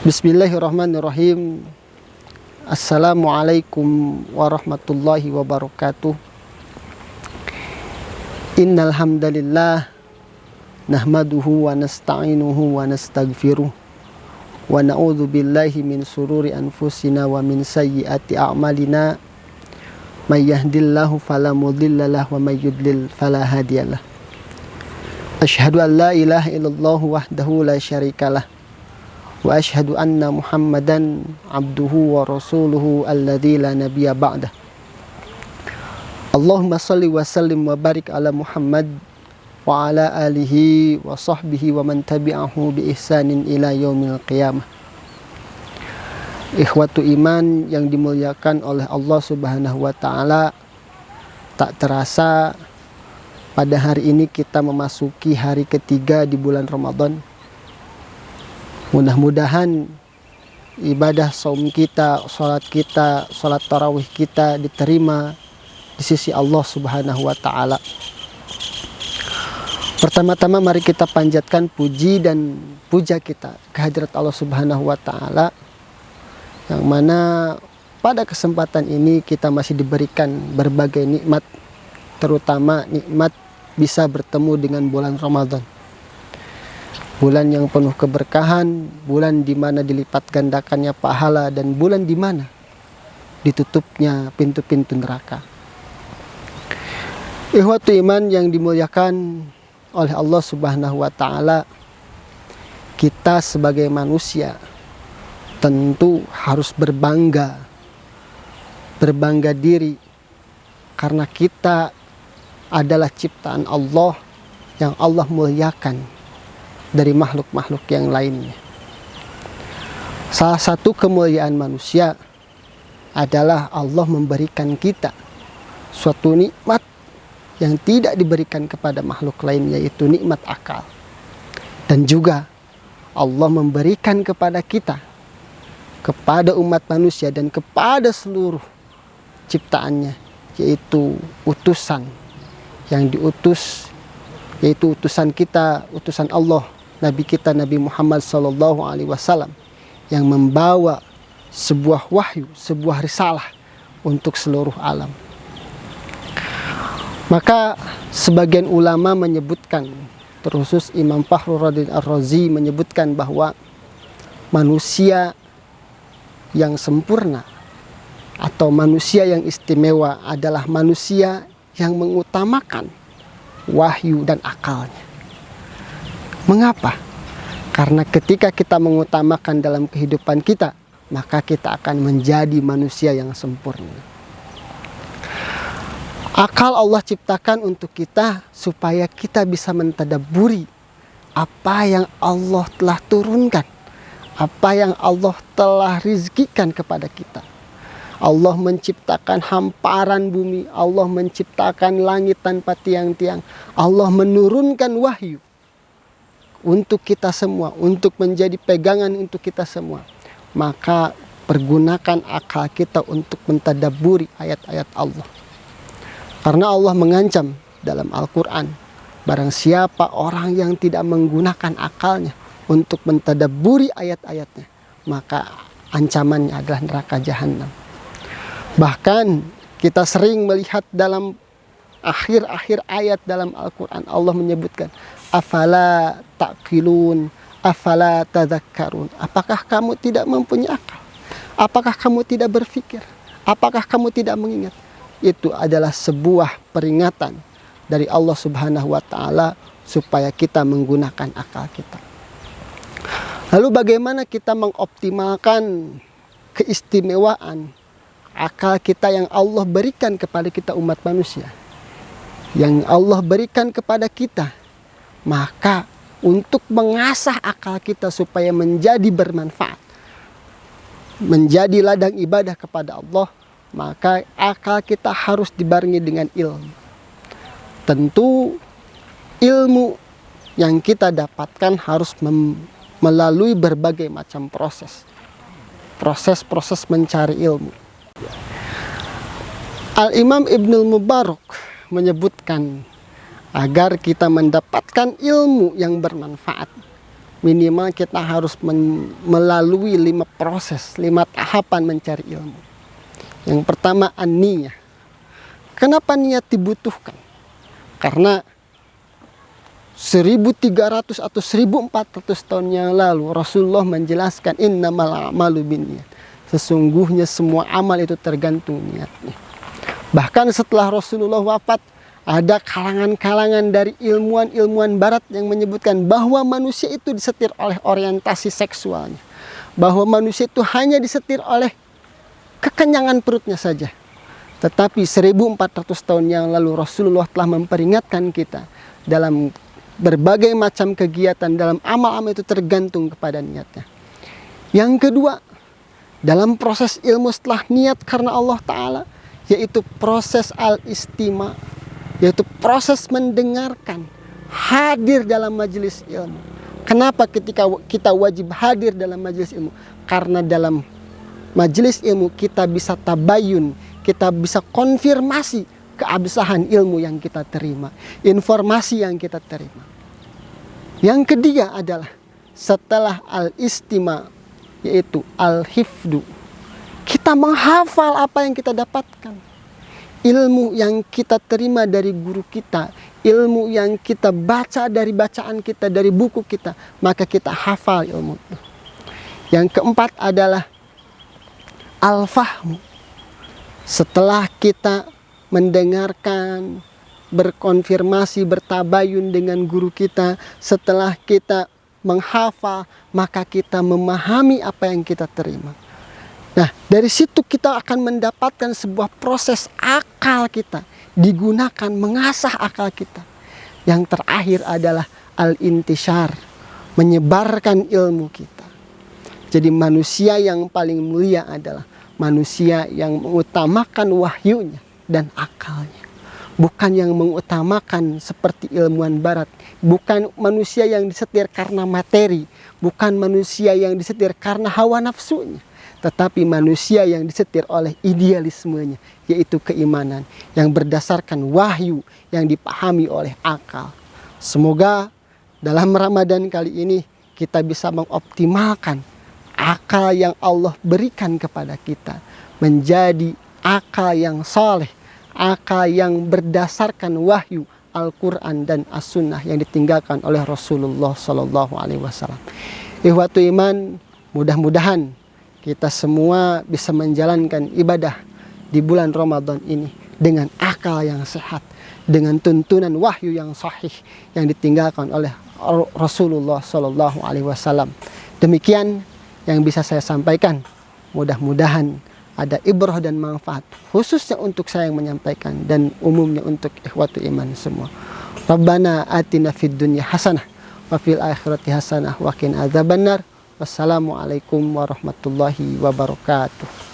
Bismillahirrahmanirrahim. Assalamualaikum warahmatullahi wabarakatuh. Innal hamdalillah nahmaduhu wa nasta'inuhu wa nastaghfiruh wa na'udzu billahi min sururi anfusina wa min sayyiati a'malina. May yahdihillahu fala mudhillalah wa may yudlil fala hadiyalah. Asyhadu an la ilaha illallah wahdahu la syarikalah wa asyhadu anna Muhammadan abduhu wa rasuluhu alladzi la nabiyya ba'dah. Allahumma shalli wa sallim wa barik ala Muhammad wa ala alihi wa sahbihi wa man tabi'ahu bi ihsanin ila yaumil qiyamah. Ikhwatu iman yang dimuliakan oleh Allah Subhanahu wa taala, tak terasa pada hari ini kita memasuki hari ketiga di bulan Ramadan. Mudah-mudahan ibadah saum kita, sholat tarawih kita diterima di sisi Allah Subhanahu wa taala. Pertama-tama mari kita panjatkan puji dan puja kita kehadirat Allah Subhanahu wa taala, yang mana pada kesempatan ini kita masih diberikan berbagai nikmat, terutama nikmat bisa bertemu dengan bulan Ramadan. Bulan yang penuh keberkahan, bulan di mana dilipat gandakannya pahala, dan bulan di mana ditutupnya pintu-pintu neraka. Ikhwatu iman yang dimuliakan oleh Allah Subhanahu wa taala, kita sebagai manusia tentu harus berbangga diri karena kita adalah ciptaan Allah yang Allah muliakan dari makhluk-makhluk yang lainnya. Salah satu kemuliaan manusia adalah Allah memberikan kita suatu nikmat yang tidak diberikan kepada makhluk lain, yaitu nikmat akal. Dan juga Allah memberikan kepada kita, kepada umat manusia dan kepada seluruh ciptaannya, yaitu utusan yang diutus, yaitu utusan kita, utusan Allah, Nabi kita Nabi Muhammad SAW, yang membawa sebuah wahyu, sebuah risalah untuk seluruh alam. Maka sebagian ulama menyebutkan, terkhusus Imam Fakhruddin Ar-Razi menyebutkan bahwa manusia yang sempurna atau manusia yang istimewa adalah manusia yang mengutamakan wahyu dan akalnya. Mengapa? Karena ketika kita mengutamakan dalam kehidupan kita, maka kita akan menjadi manusia yang sempurna. Akal Allah ciptakan untuk kita supaya kita bisa mentadabburi apa yang Allah telah turunkan, apa yang Allah telah rizkikan kepada kita. Allah menciptakan hamparan bumi, Allah menciptakan langit tanpa tiang-tiang, Allah menurunkan wahyu untuk kita semua, untuk menjadi pegangan untuk kita semua. Maka pergunakan akal kita untuk mentadabburi ayat-ayat Allah. Karena Allah mengancam dalam Al-Quran, barang siapa orang yang tidak menggunakan akalnya untuk mentadabburi ayat-ayatnya, maka ancamannya adalah neraka jahanam. Bahkan kita sering melihat dalam akhir-akhir ayat dalam Al-Quran, Allah menyebutkan, afala ta'qilun, afala tadhakkarun. Apakah kamu tidak mempunyai akal? Apakah kamu tidak berpikir? Apakah kamu tidak mengingat? Itu adalah sebuah peringatan dari Allah Subhanahu wa taala supaya kita menggunakan akal kita. Lalu bagaimana kita mengoptimalkan keistimewaan akal kita yang Allah berikan kepada kita umat manusia, yang Allah berikan kepada kita? Maka untuk mengasah akal kita supaya menjadi bermanfaat, menjadi ladang ibadah kepada Allah, maka akal kita harus dibarengi dengan ilmu. Tentu ilmu yang kita dapatkan harus melalui berbagai macam proses mencari ilmu. Al-Imam Ibnul Mubarak menyebutkan, agar kita mendapatkan ilmu yang bermanfaat, minimal kita harus melalui 5 proses, 5 tahapan mencari ilmu. Yang pertama, an-niyah. Kenapa niat dibutuhkan? Karena 1300 atau 1400 tahun yang lalu Rasulullah menjelaskan innamal a'malu binniyat. Sesungguhnya semua amal itu tergantung niatnya. Bahkan setelah Rasulullah wafat, ada kalangan-kalangan dari ilmuwan-ilmuwan barat yang menyebutkan bahwa manusia itu disetir oleh orientasi seksualnya. Bahwa manusia itu hanya disetir oleh kekenyangan perutnya saja. Tetapi 1400 tahun yang lalu Rasulullah telah memperingatkan kita dalam berbagai macam kegiatan, dalam amal-amal itu tergantung kepada niatnya. Yang kedua, dalam proses ilmu setelah niat karena Allah Ta'ala, yaitu proses al-istima, yaitu proses mendengarkan, hadir dalam majelis ilmu. Kenapa ketika kita wajib hadir dalam majelis ilmu? Karena dalam majelis ilmu kita bisa tabayun, kita bisa konfirmasi keabsahan ilmu yang kita terima, informasi yang kita terima. Yang ketiga adalah setelah al-istima, yaitu al-hifdu. Kita menghafal apa yang kita dapatkan. Ilmu yang kita terima dari guru kita, ilmu yang kita baca dari bacaan kita, dari buku kita, maka kita hafal ilmu itu. Yang keempat adalah al-fahmu. Setelah kita mendengarkan, berkonfirmasi, bertabayun dengan guru kita, setelah kita menghafal, maka kita memahami apa yang kita terima. Nah, dari situ kita akan mendapatkan sebuah proses akal kita digunakan mengasah akal kita. Yang terakhir adalah al-intishar, menyebarkan ilmu kita. Jadi manusia yang paling mulia adalah manusia yang mengutamakan wahyunya dan akalnya. Bukan yang mengutamakan seperti ilmuwan barat. Bukan manusia yang disetir karena materi. Bukan manusia yang disetir karena hawa nafsunya. Tetapi manusia yang disetir oleh idealismenya, yaitu keimanan yang berdasarkan wahyu yang dipahami oleh akal. Semoga dalam Ramadan kali ini kita bisa mengoptimalkan akal yang Allah berikan kepada kita menjadi akal yang saleh, akal yang berdasarkan wahyu Al-Quran dan As-Sunnah yang ditinggalkan oleh Rasulullah SAW. Ikhwatu iman, mudah-mudahan kita semua bisa menjalankan ibadah di bulan Ramadan ini dengan akal yang sehat, dengan tuntunan wahyu yang sahih yang ditinggalkan oleh Rasulullah SAW. Demikian yang bisa saya sampaikan. Mudah-mudahan ada ibrah dan manfaat, khususnya untuk saya yang menyampaikan dan umumnya untuk ikhwatu iman semua. Rabbana atina fid dunya hasanah wa fil akhirati hasanah wa qina adzabannar. Wassalamualaikum warahmatullahi wabarakatuh.